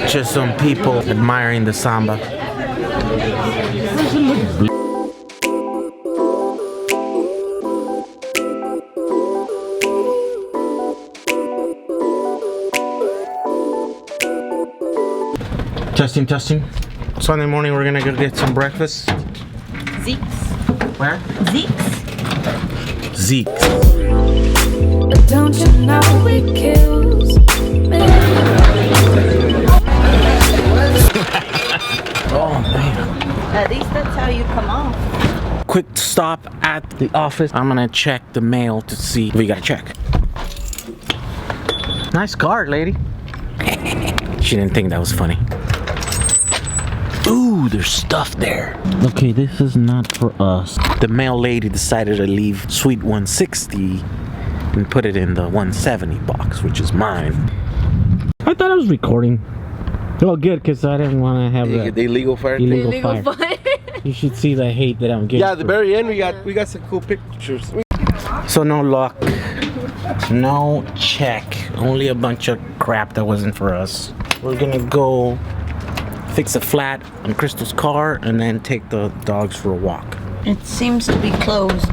Just some people admiring the samba. Testing, testing. Sunday morning, we're gonna go get some breakfast. Zeke's. Where? Zeke's. Zeke's. Don't you know it kills me? Oh man. At least that's how you come off. Quick stop at the office. I'm gonna check the mail to see what we gotta check. Nice card, lady. She didn't think that was funny. Ooh, there's stuff there. Okay, this is not for us. The mail lady decided to leave Suite 160 and put it in the 170 box, which is mine. I thought I was recording. Oh, good, because I didn't want to have the illegal fire. Illegal fire. You should see the hate that I'm getting. Yeah, at the very end, we got some cool pictures. So no luck, no check, only a bunch of crap that wasn't for us. We're gonna go fix a flat on Crystal's car and then take the dogs for a walk. It seems to be closed.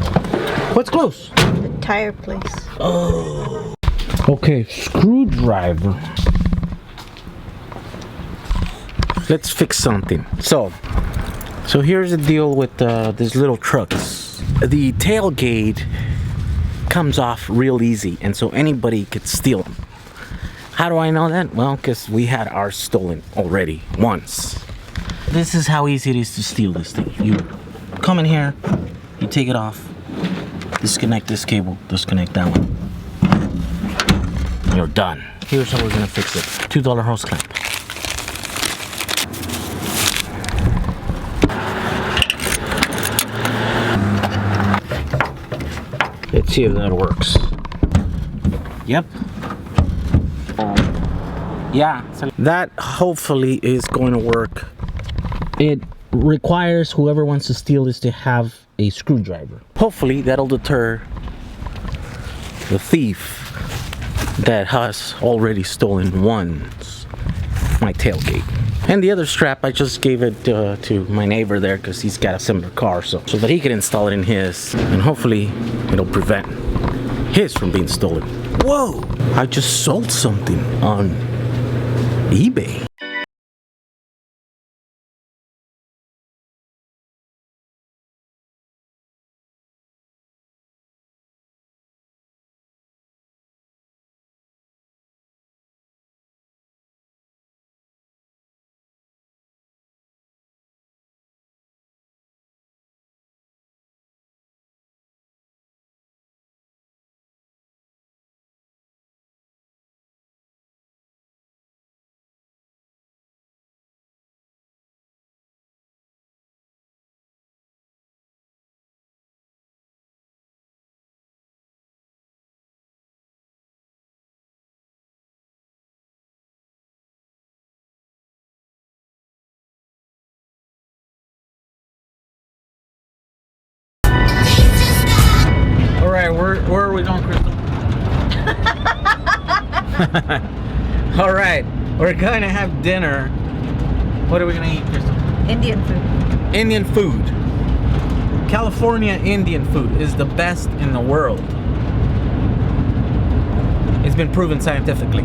What's close? The tire place. Oh. Okay, screwdriver. Let's fix something. So here's the deal with these little trucks. The tailgate comes off real easy, and so anybody could steal them. How do I know that? Well, because we had ours stolen already once. This is how easy it is to steal this thing. You come in here, you take it off, disconnect this cable, disconnect that one. You're done. Here's how we're gonna fix it. $2 hose clamp. Let's see if that works. Yep. Yeah, so that hopefully is going to work. It requires whoever wants to steal this to have a screwdriver. Hopefully that'll deter the thief that has already stolen once my tailgate. And the other strap, I just gave it to my neighbor there because he's got a similar car, so that he can install it in his, and hopefully it'll prevent his from being stolen. Whoa! I just sold something on eBay. Where are we going, Crystal? All right, we're going to have dinner. What are we going to eat, Crystal? Indian food. Indian food. California Indian food is the best in the world. It's been proven scientifically.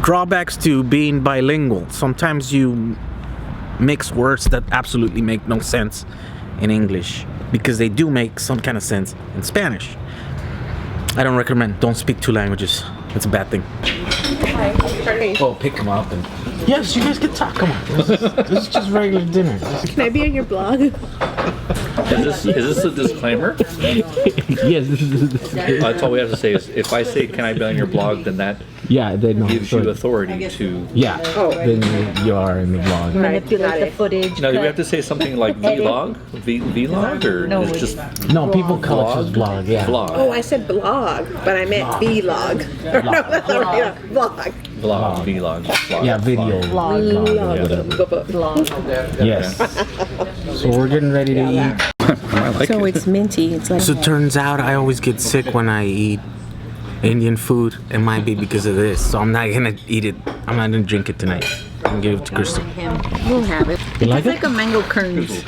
Drawbacks to being bilingual. Sometimes you mix words that absolutely make no sense in English, because they do make some kind of sense in Spanish. I don't recommend. Don't speak two languages. It's a bad thing. Oh, pick them up and... Yes, you guys can talk. Come on. This is just regular dinner. Can I be on your blog? Is this a disclaimer? Yes, this is. That's all we have to say is, if I say, "Can I be on your blog?" then that gives you authority to. Yeah. Oh. Then you are in the blog. Manipulate the footage. Now, do we have to say something like vlog, vlog, or No, is it just no? People call it just blog. Yeah. vlog? Oh, I said blog, but I meant vlog. Vlog. Vlog, vlog. Yeah, video. Vlog. Yes. So we're getting ready to eat. I like So it. it's minty. It's like So it turns out I always get sick when I eat Indian food. It might be because of this. So I'm not gonna eat it. I'm not gonna drink it tonight. I'm gonna give it to Crystal. we'll have it. You like It's it? like a mango kernels.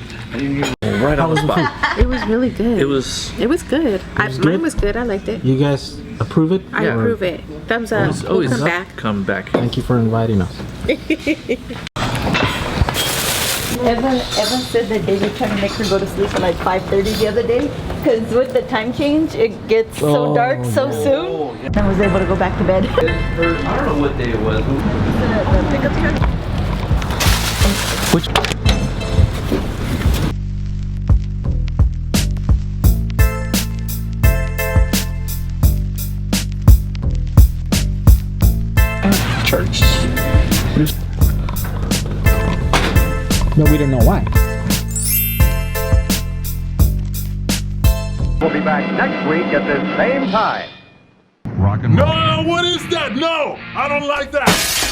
Right on the spot. It was really good. It was. It was good. good? Mine was good. I liked it. You guys approve it? I Yeah. approve it. Thumbs up. It's We'll always come back. Come back. Thank you for inviting us. Eva said that they were trying to make her go to sleep at like 5:30 the other day because with the time change, it gets so dark so soon. And I was able to go back to bed. I don't know what day it was. The pickup truck. Which? Church. No, we don't know why. We'll be back next week at this same time. No, what is that? No, I don't like that.